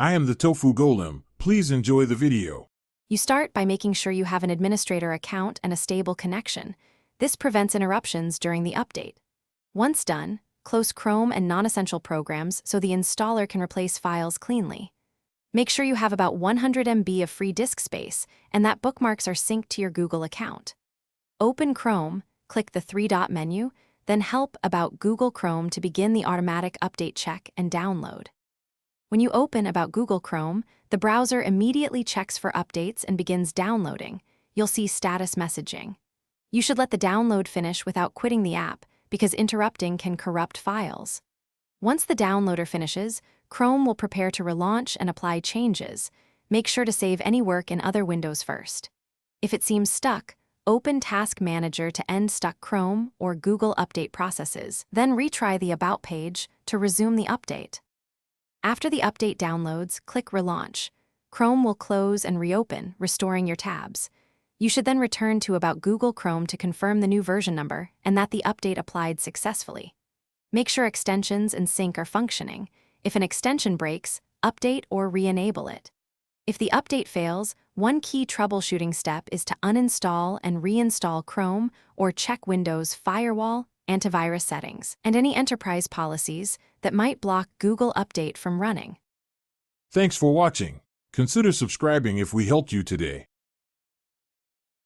I am the Tofu Golem. Please enjoy the video. You start by making sure you have an administrator account and a stable connection. This prevents interruptions during the update. Once done, close Chrome and non-essential programs so the installer can replace files cleanly. Make sure you have about 100 MB of free disk space and that bookmarks are synced to your Google account. Open Chrome, click the three-dot menu, then Help About Google Chrome to begin the automatic update check and download. When you open About Google Chrome, the browser immediately checks for updates and begins downloading. You'll see status messaging. You should let the download finish without quitting the app because interrupting can corrupt files. Once the downloader finishes, Chrome will prepare to relaunch and apply changes. Make sure to save any work in other windows first. If it seems stuck, open Task Manager to end stuck Chrome or Google update processes, then retry the About page to resume the update. After the update downloads, click Relaunch. Chrome will close and reopen, restoring your tabs. You should then return to About Google Chrome to confirm the new version number and that the update applied successfully. Make sure extensions and sync are functioning. If an extension breaks, update or re-enable it. If the update fails, one key troubleshooting step is to uninstall and reinstall Chrome or check Windows firewall, antivirus settings, and any enterprise policies that might block Google Update from running. Thanks for watching. Consider subscribing if we helped you today.